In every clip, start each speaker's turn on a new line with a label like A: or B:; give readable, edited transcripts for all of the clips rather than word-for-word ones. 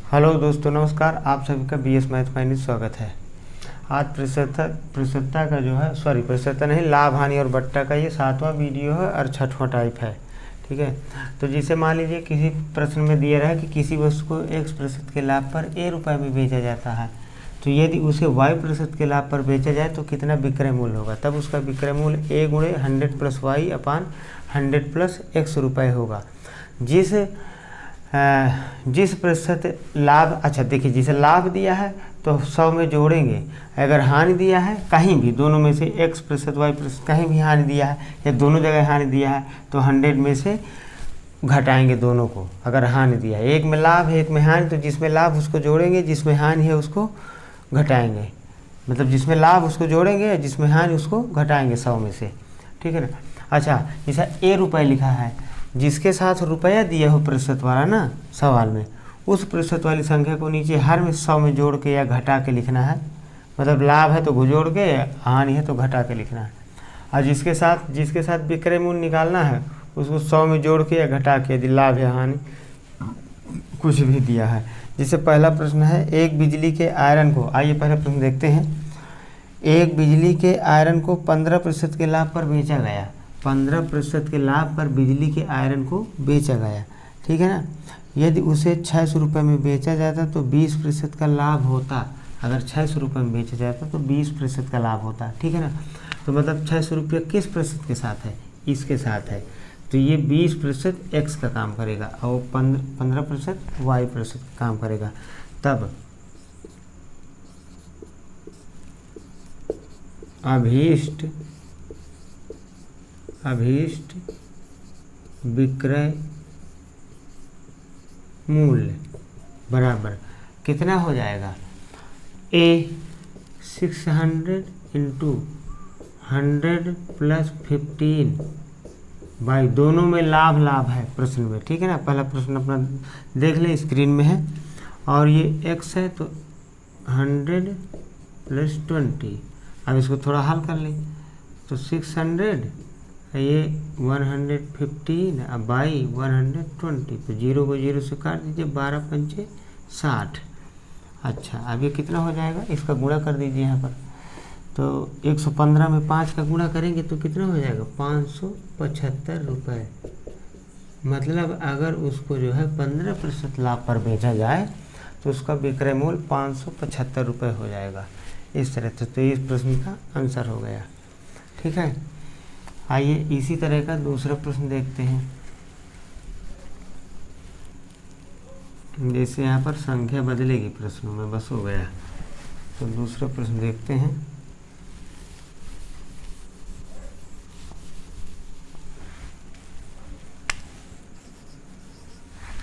A: Hello दोस्तों, नमस्कार। आप सभी का बीएस मैथ फाइनेंस स्वागत है। आज प्रसन्नता का जो है प्रसन्नता नहीं, लाभ हानि और बट्टा का ये 7वां वीडियो है और 6वां टाइप है। ठीक है, तो जिसे मान लीजिए किसी प्रश्न में दिया रहा है कि किसी वस्तु को x% के लाभ पर a रुपये में बेचा जाता है, तो यदि उसे y% के लाभ पर बेचा जाए तो कितना विक्रय मूल्य होगा। तब उसका विक्रय मूल्य a गुणे 100 + y अपान 100 + x रुपये होगा। जिस प्रतिशत लाभ, अच्छा देखिए, जिसे लाभ दिया है तो 100 में जोड़ेंगे। अगर हानि दिया है कहीं भी, दोनों में से x% y% कहीं भी हानि दिया है या दोनों जगह हानि दिया है तो 100 में से घटाएंगे दोनों को। अगर हानि दिया है, एक में लाभ है एक में हानि, तो जिसमें लाभ उसको जोड़ेंगे, जिसमें हानि है उसको घटाएंगे। मतलब जिसमें लाभ उसको जोड़ेंगे, जिसमें हानि उसको घटाएंगे 100 में से। ठीक है ना। अच्छा, जैसा a रुपये लिखा है, जिसके साथ रुपया दिया हो प्रतिशत वाला ना सवाल में, उस प्रतिशत वाली संख्या को नीचे हर में 100 में जोड़ के या घटा के लिखना है। मतलब लाभ है तो जोड़ के, हानि है तो घटा के लिखना है। और जिसके साथ विक्रय मूल्य निकालना है उसको 100 में जोड़ के या घटा के, यदि लाभ या हानि कुछ भी दिया है। जैसे पहला प्रश्न है, एक बिजली के आयरन को, आइए पहला प्रश्न देखते हैं। एक बिजली के आयरन को 15% के लाभ पर बेचा गया। 15% के लाभ पर बिजली के आयरन को बेचा गया। ठीक है ना। यदि उसे 600 रुपये में बेचा जाता तो 20% का लाभ होता। अगर 600 रुपये में बेचा जाता तो 20% का लाभ होता। ठीक है ना। तो मतलब 600 रुपये किस प्रतिशत के साथ है? इसके साथ है। तो ये 20% x का काम करेगा और 15% y% का काम करेगा। तब अभीष्ट विक्रय मूल्य बराबर कितना हो जाएगा? a 600 × 100 + 15 भाई, दोनों में लाभ है प्रश्न में। ठीक है ना। पहला प्रश्न अपना देख लें, स्क्रीन में है। और ये x है तो 100 + 20। अब इसको थोड़ा हल कर लें तो 600, ये 115 अब बाई 120, तो 0 को 0 से काट दीजिए, 12 × 5 = 60। अच्छा, अब ये कितना हो जाएगा? इसका गुणा कर दीजिए यहाँ पर। तो 115 में 5 का गुणा करेंगे तो कितना हो जाएगा? 575 रुपये। मतलब अगर उसको जो है 15% लाभ पर बेचा जाए तो उसका विक्रय मूल्य 575 रुपये हो जाएगा। इस तरह से तो इस प्रश्न का आंसर हो गया। ठीक है। आइए इसी तरह का दूसरा प्रश्न देखते हैं। जैसे यहाँ पर संख्या बदलेगी प्रश्नों में, बस हो गया। तो दूसरा प्रश्न देखते हैं।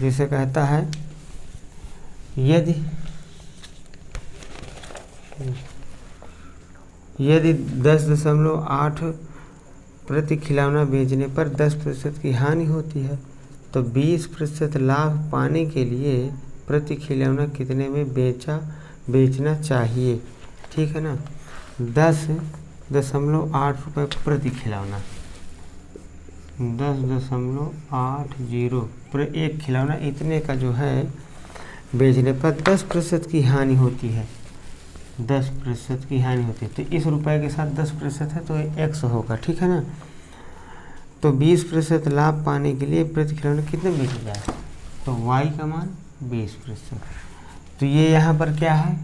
A: जिसे कहता है, यदि 10.8 प्रति खिलौना बेचने पर 10% की हानि होती है तो 20% लाभ पाने के लिए प्रति खिलौना कितने में बेचना चाहिए। ठीक है ना। 10.8 रुपये प्रति खिलौना, 10.80 पर एक खिलौना, इतने का जो है बेचने पर 10% की हानि होती है। 10% की हानि होती है तो इस रुपए के साथ 10% है तो x होगा। ठीक है ना। तो 20% लाभ पाने के लिए प्रति खिलौना कितने बेचा जाए, तो y का मान 20%। तो ये यहाँ पर क्या है?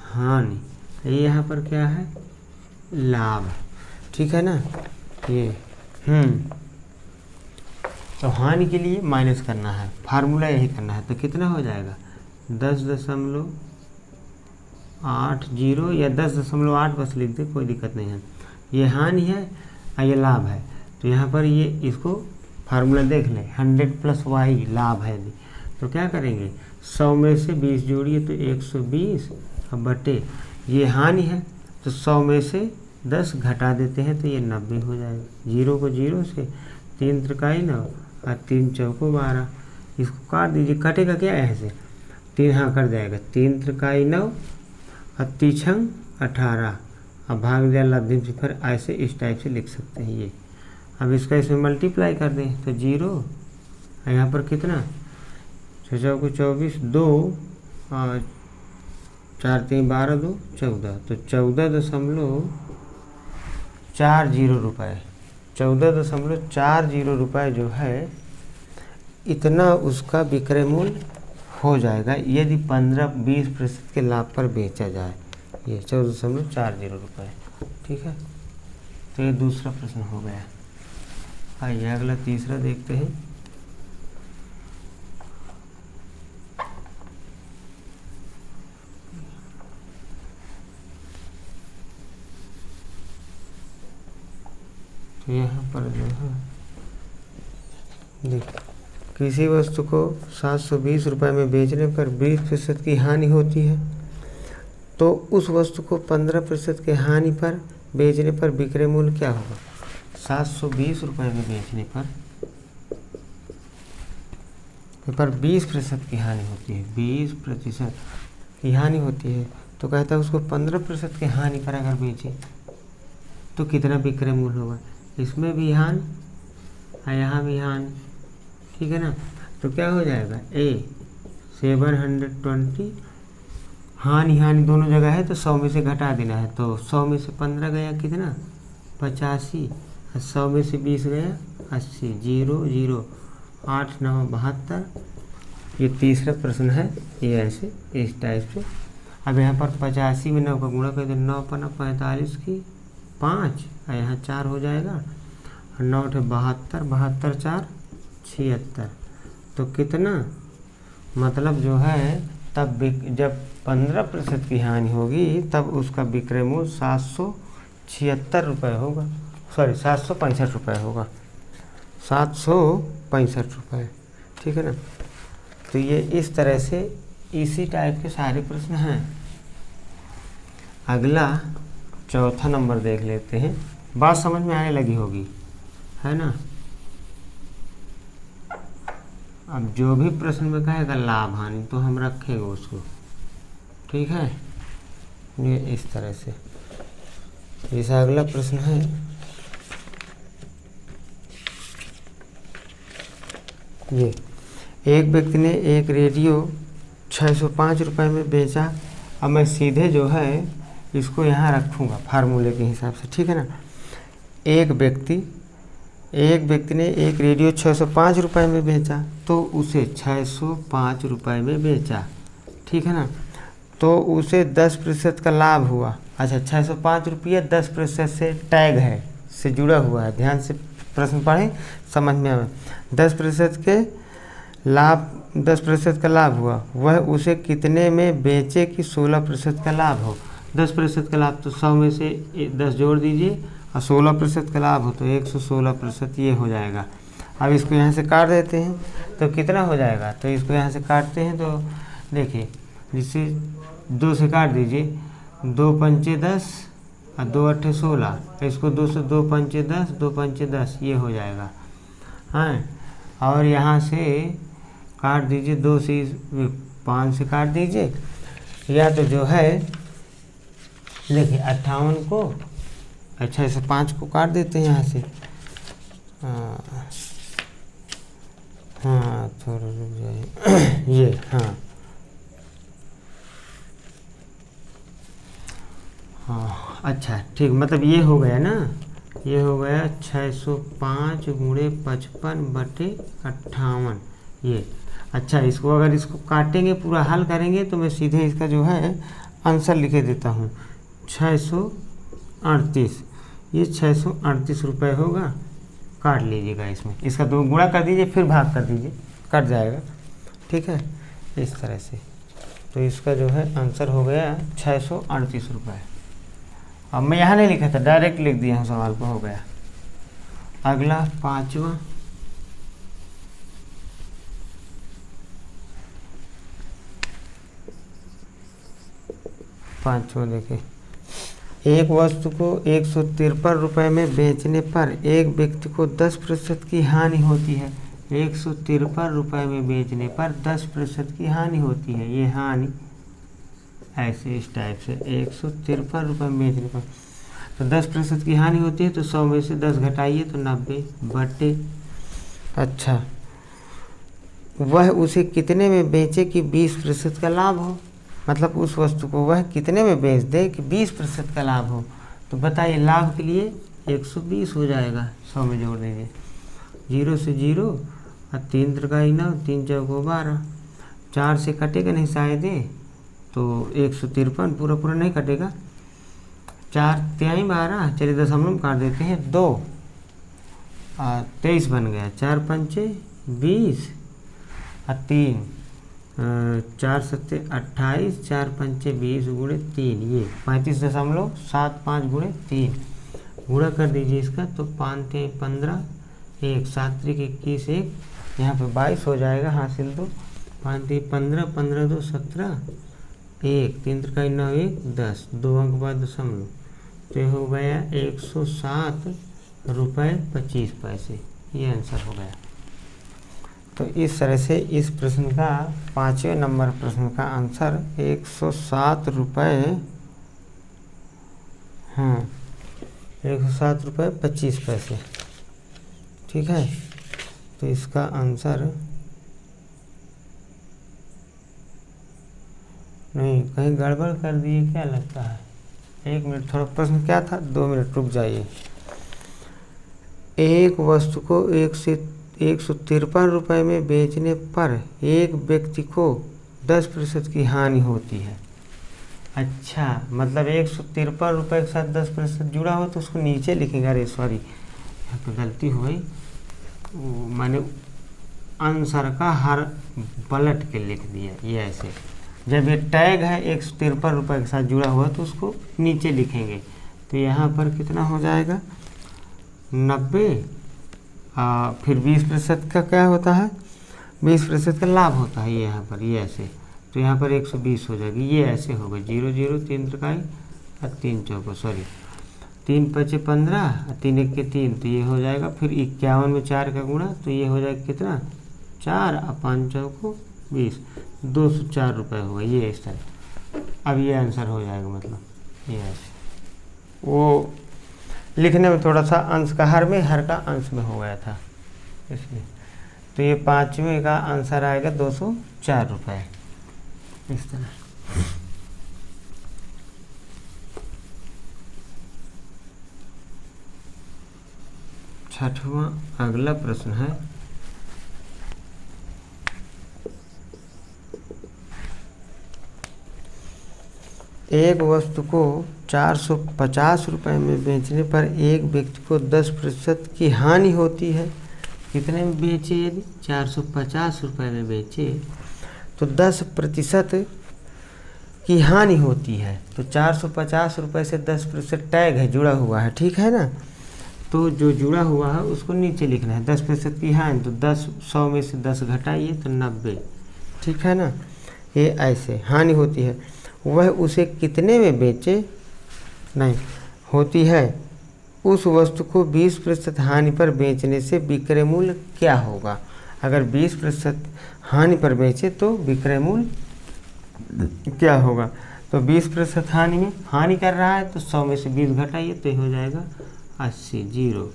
A: हानि। ये यहाँ पर क्या है? लाभ। ठीक है ना। ये तो हानि के लिए माइनस करना है, फार्मूला यही करना है। तो कितना हो जाएगा? 10.80 या 10.8 बस लिख दे, कोई दिक्कत नहीं है। ये हानि है और ये लाभ है। तो यहाँ पर ये इसको फार्मूला देख लें, 100 + y लाभ है। तो क्या करेंगे? 100 में से 20 जोड़िए तो 120, अब बटे ये हानि है तो 100 में से 10 घटा देते हैं तो ये 90 हो जाएगा। 0 को 0 से, 3 × 9 और 3 × 4 = 12। इसको काट दीजिए, कटेगा क्या ऐसे? 3 हाँ कट जाएगा, 3 × 9 और 3 × 18, अब भाग दिया लब्धिम सिफर। ऐसे इस टाइप से लिख सकते हैं ये। अब इसका इसमें मल्टीप्लाई कर दें तो 0, यहाँ पर कितना 6 चौको 24, 2 और 4 3 12, 2 14, तो 14.40 रुपये, 14.40 रुपये जो है इतना उसका विक्रय मूल्य हो जाएगा यदि 15-20% के लाभ पर बेचा जाए। ये 14.40 रुपये, ठीक है। तो ये दूसरा प्रश्न हो गया। आइए अगला तीसरा देखते हैं। तो यहाँ पर जो है देखिए, किसी वस्तु को 720 रुपये में बेचने पर 20% की हानि होती है, तो उस वस्तु को 15% के हानि पर बेचने पर विक्रय मूल्य क्या होगा। 720 रुपये में बेचने पर 20% की हानि होती है, 20% की हानि होती है, तो कहता है उसको 15% की हानि पर अगर बेचे तो कितना विक्रय मूल्य होगा। इसमें भी हानि और यहाँ भी हानि, ठीक है ना। तो क्या हो जाएगा, ए 720, हानि दोनों जगह है तो 100 में से घटा देना है, तो 100 में से 15 गया कितना 85, 100 में से 20 गया 80, 0 0 8 9 72। ये तीसरा प्रश्न है, ये ऐसे इस टाइप से। अब यहाँ पर 85 में 9 का गुणा कर दो, 9 पना 45 की 5 और यहाँ 4 हो जाएगा, और 9 8 72, 72 4 76। तो कितना मतलब जो है तब जब 15% की हानि होगी तब उसका विक्रय मूल्य 776 रुपये होगा, सॉरी 765 रुपये होगा, 765 रुपये, ठीक है ना। तो ये इस तरह से इसी टाइप के सारे प्रश्न हैं। अगला चौथा नंबर देख लेते हैं। बात समझ में आने लगी होगी, है ना। अब जो भी प्रश्न में कहेगा लाभ हानि तो हम रखेंगे उसको, ठीक है। ये इस तरह से। इस अगला प्रश्न है, ये एक व्यक्ति ने एक रेडियो 605 रुपये में बेचा। अब मैं सीधे जो है इसको यहाँ रखूँगा फार्मूले के हिसाब से, ठीक है ना। एक व्यक्ति ने एक रेडियो 605 रुपये में बेचा, तो उसे 605 रुपये में बेचा, ठीक है ना। तो उसे 10% का लाभ हुआ। अच्छा, 605 रुपये 10% से टैग है, से जुड़ा हुआ है। ध्यान से प्रश्न पढ़ें, समझ में आए। 10% का लाभ हुआ, वह उसे कितने में बेचे कि 16% का लाभ हो। 10% का लाभ तो 100 में से 10 जोड़ दीजिए, और 16% का लाभ हो तो 116%, ये हो जाएगा। अब इसको यहाँ से काट देते हैं तो कितना हो जाएगा। तो इसको यहाँ से काटते हैं तो देखिए, जिससे 2 से काट दीजिए, 2 पंचे 10 और 2 अट्ठे 16, इसको 2 से 2 पंचे 10, 2 पंचे 10, ये हो जाएगा। हाँ, और यहाँ से काट दीजिए, 2 से 5 से काट दीजिए, या तो जो है देखिए 58 को, अच्छा इसे 5 को काट देते हैं यहाँ से। हाँ थोड़ा रुक जाइए ये, हाँ अच्छा ठीक, मतलब ये हो गया ना, ये हो गया 605 गुणे 55/58 ये। अच्छा, इसको अगर इसको काटेंगे, पूरा हल करेंगे, तो मैं सीधे इसका जो है आंसर लिखे देता हूँ। 638, ये 638 रुपये होगा। काट लीजिएगा इसमें, इसका 2 गुणा कर दीजिए, फिर भाग कर दीजिए, कट जाएगा, ठीक है, इस तरह से। तो इसका जो है आंसर हो गया 638 रुपये। अब मैं यहाँ नहीं लिखा था, डायरेक्ट लिख दिया हूँ सवाल को, हो गया। अगला पाँचवा देखिए, एक वस्तु को 153 रुपये में बेचने पर एक व्यक्ति को 10% की हानि होती है। 153 रुपये में बेचने पर 10% की हानि होती है। ये हानि ऐसे इस टाइप से 153 रुपये में बेचने पर तो 10% की हानि होती है, तो 100 में से 10 घटाइए तो 90 बटे, अच्छा वह उसे कितने में बेचे कि 20% का लाभ हो। मतलब उस वस्तु को वह कितने में बेच दे कि 20% का लाभ हो। तो बताइए लाभ के लिए 120 हो जाएगा, 100 में जोड़ दीजिए, 0 से 0 और 3 त्रिकाई 9, 3 चौको 12, 4 से कटेगा नहीं शायद ये, तो 153 पूरा पूरा नहीं कटेगा, 4 तिहाई 12, चलिए दशमलव में काट देते हैं 2 और 23 बन गया, 4 पंचे 20 और 3, 4 सत्ते 28, 4 पंचे 20 गुणे 3, ये 35.75 गुणे 3 गुणा कर दीजिए इसका, तो 5 तिहाई 15, 1 7 त्रिक 21, 1 यहाँ पे 22 हो जाएगा, हासिल 2, 5 तिहाई 15, 15 2 17, 1 3 त्रिकाई 9 1 10, 2 अंक बाद दशमलव, तो ये हो गया 107 रुपये 25 पैसे, ये आंसर हो गया। तो इस तरह से इस प्रश्न का 5वें नंबर प्रश्न का आंसर 107 रुपये 107 रुपये 25 पैसे, ठीक है। तो इसका आंसर नहीं, कहीं गड़बड़ कर दिए क्या लगता है। 1 मिनट, थोड़ा प्रश्न क्या था, 2 मिनट रुक जाइए। एक वस्तु को 153 रुपये में बेचने पर एक व्यक्ति को 10% की हानि होती है। अच्छा, मतलब 153 रुपये के साथ 10% जुड़ा हो तो उसको नीचे लिखेंगे। अरे सॉरी, यहाँ पर गलती हो गई, मैंने आंसर का हर पलट के लिख दिया, ये ऐसे। जब ये टैग है 153 रुपये के साथ जुड़ा हुआ तो उसको नीचे लिखेंगे। तो यहाँ पर कितना हो जाएगा 90, फिर 20% का क्या होता है, 20% का लाभ होता है, ये यहाँ पर ये ऐसे। तो यहाँ पर 120 हो जाएगी, ये ऐसे होगा 0 0 3 त्रिकाई और 3 चौको, सॉरी 3 पचे 15 और 3 1 के 3, तो ये हो जाएगा। फिर 51 में 4 का गुणा, तो ये हो जाएगा कितना 4 और 5 चौको 20, 204 रुपये होगा, ये इस तरह। अब ये आंसर हो जाएगा, मतलब ये ऐसे। वो लिखने में थोड़ा सा अंश का हर का अंश में हो गया था इसलिए। तो ये 5वें का आंसर आएगा 204 रुपये, इस तरह। छठवां अगला प्रश्न है, एक वस्तु को 450 रुपये में बेचने पर एक व्यक्ति को 10% की हानि होती है। कितने में बेचे, यदि 450 रुपये में बेचे तो 10% की हानि होती है। तो 450 रुपये से 10% टैग है, जुड़ा हुआ है, ठीक है ना। तो जो जुड़ा हुआ है उसको नीचे लिखना है। 10% की हानि, तो 100 में से 10 घटाइए तो 90, ठीक है ना। ये ऐसे हानि होती है, वह उसे कितने में बेचे नहीं होती है। उस वस्तु को 20% हानि पर बेचने से विक्रय मूल्य क्या होगा। अगर 20% हानि पर बेचे तो विक्रय मूल्य क्या होगा। तो 20% हानि में हानि कर रहा है तो 100 में से 20 घटाइए तो हो जाएगा 80, 0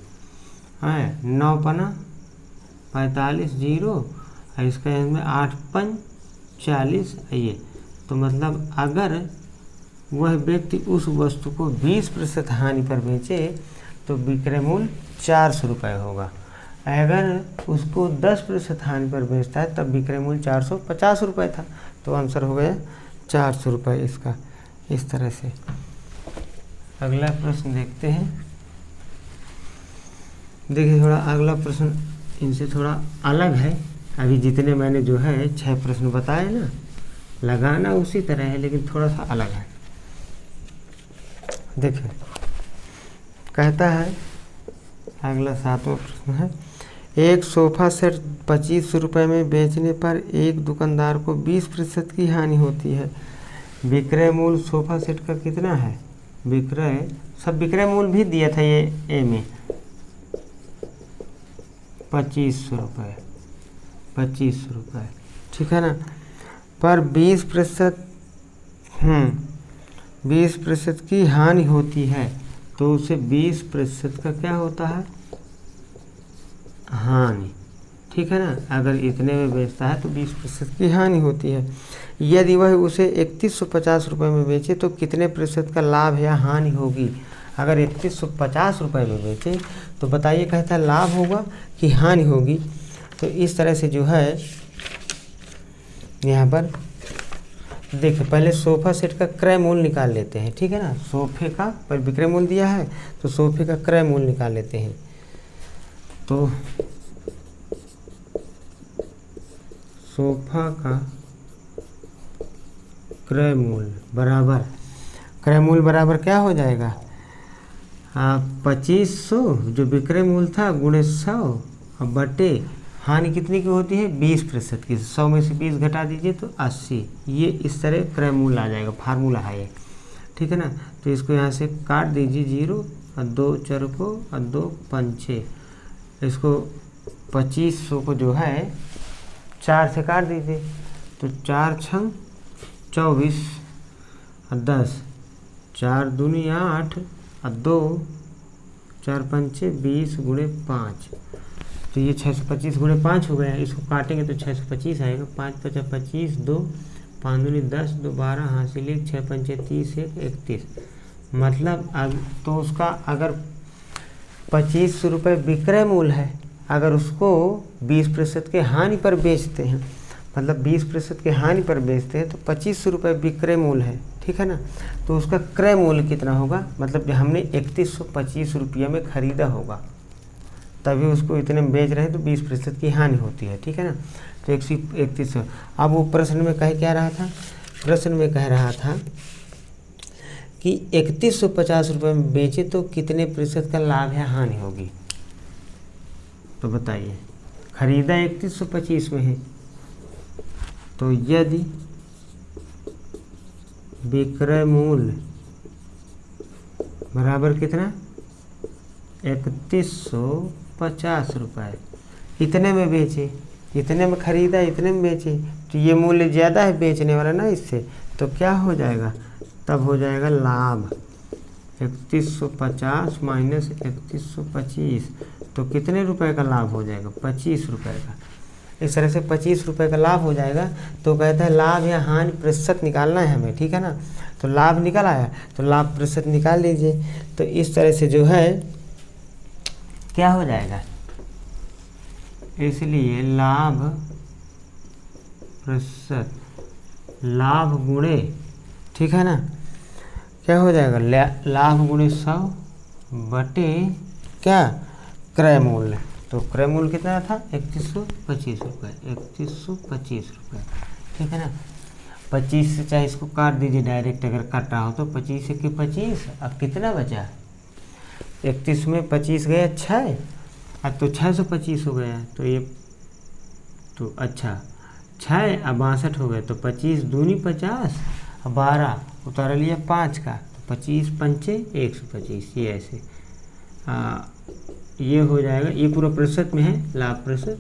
A: है, 9 पना 45, 0 और इसका इसमें 8 5 40, ये। तो मतलब अगर वह व्यक्ति उस वस्तु को 20% हानि पर बेचे तो विक्रय मूल्य 400 रुपये होगा। अगर उसको 10% हानि पर बेचता है तब विक्रय मूल्य 450 रुपये था। तो आंसर हो गया 400 रुपये इसका, इस तरह से। अगला प्रश्न देखते हैं। देखिए थोड़ा अगला प्रश्न इनसे थोड़ा अलग है। अभी जितने मैंने जो है 6 प्रश्न बताए ना, लगाना उसी तरह है लेकिन थोड़ा सा अलग है। देखिए कहता है, अगला 7वां प्रश्न है, एक सोफ़ा सेट 2500 रुपये में बेचने पर एक दुकानदार को 20% की हानि होती है। विक्रय मूल्य सोफ़ा सेट का कितना है, विक्रय मूल्य भी दिया था ये ए में 2500 रुपये, 2500 रुपये, ठीक है ना। पर 20% की हानि होती है तो उसे 20% का क्या होता है, हानि, ठीक है ना। अगर इतने में बेचता है तो 20% की हानि होती है। यदि वह उसे 3150 रुपये में बेचे तो कितने प्रतिशत का लाभ या हानि होगी। अगर 3150 रुपये में बेचे तो बताइए, कहता है लाभ होगा कि हानि होगी। तो इस तरह से जो है यहाँ पर देखिए, पहले सोफ़ा सेट का क्रय मूल्य निकाल लेते हैं, ठीक है ना। सोफे का पर विक्रय मूल्य दिया है तो सोफे का क्रय मूल्य निकाल लेते हैं। तो सोफा का क्रय मूल्य बराबर क्या हो जाएगा, 2500 जो विक्रय मूल्य था गुणे 100 और बटे हानि कितनी की होती है, 20% की। 100 में से 20 घटा दीजिए तो 80। ये इस तरह क्रय मूल्य आ जाएगा, फार्मूला है ये, ठीक है ना। तो इसको यहाँ से काट दीजिए, 0 और 2 चरको और 2 पंचे, इसको 2500 को जो है 4 से काट दीजिए तो 4 छंग 24 और 10, 4 दूनी 8 और 2 4 पंचे 20 गुणे 5, तो ये 625 गुणे 5 हो गया। इसको काटेंगे तो 625 आएगा। 5 पचा 25, 2 5 दूनी 10, 2 12, हासिल 1, 6 पंचे 30, 1 31। मतलब अब तो उसका अगर 2500 रुपये विक्रय मूल्य है, अगर उसको 20% के हानि पर बेचते हैं, मतलब 20% के हानि पर बेचते हैं तो 2500 रुपये विक्रय मूल्य है, ठीक है ना। तो उसका क्रय मूल्य कितना होगा, मतलब जो हमने 3125 रुपये में ख़रीदा होगा तभी उसको इतने में बेच रहे हैं तो 20% की हानि होती है, ठीक है ना। तो 131। अब वो प्रश्न में कह रहा था, प्रश्न में कह रहा था कि 3150 रुपये में बेचे तो कितने प्रतिशत का लाभ या हानि होगी। तो बताइए, खरीदा 3125 में है तो यदि विक्रय मूल्य बराबर कितना, 3150 रुपये, इतने में बेचे, इतने में खरीदा, इतने में बेचे, तो ये मूल्य ज़्यादा है बेचने वाला ना इससे, तो क्या हो जाएगा, तब हो जाएगा लाभ 3150 माइनस 3125, तो कितने रुपए का लाभ हो जाएगा, 25 रुपये का। इस तरह से 25 रुपये का लाभ हो जाएगा। तो कहता है लाभ या हानि प्रतिशत निकालना है हमें, ठीक है ना। तो लाभ निकल आया तो लाभ प्रतिशत निकाल लीजिए। तो इस तरह से जो है क्या हो जाएगा, इसलिए लाभ प्रतिशत, लाभ गुणे, ठीक है ना, क्या हो जाएगा, लाभ गुणे 100 बटे क्या, क्रय मूल्य। तो क्रय मूल्य कितना था, 3125 रुपये, 3125 रुपये, ठीक है ना। 25 से चाहे इसको काट दीजिए डायरेक्ट, अगर काटा हो तो 25 से 25, अब कितना बचा, 31 में 25 गया 6, अब तो 625 हो गया। तो ये तो अच्छा 6 अब 62 हो गए, तो 25 दूनी 50 और 12 उतार लिया 5 का, तो 25 पंचे 125, ये ऐसे ये हो जाएगा। ये पूरा प्रतिशत में है, लाभ प्रतिशत।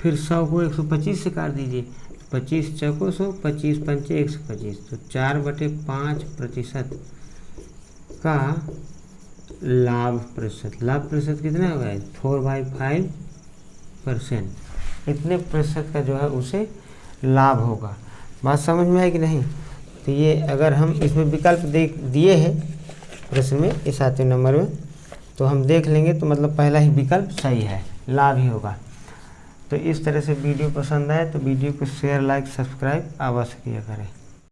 A: फिर 100 को 125 से काट दीजिए, 25 चौको 100, 25 पंचे 125, तो 4/5% का लाभ प्रतिशत। लाभ प्रतिशत कितना हो गया, 4/5%। इतने प्रतिशत का जो है उसे लाभ होगा। बात समझ में आई कि नहीं। तो ये अगर हम इसमें विकल्प दिए हैं प्रश्न में, इस 7वें नंबर में, तो हम देख लेंगे तो मतलब पहला ही विकल्प सही है, लाभ ही होगा। तो इस तरह से वीडियो पसंद आए तो वीडियो को शेयर, लाइक, सब्सक्राइब अवश्य किया करें।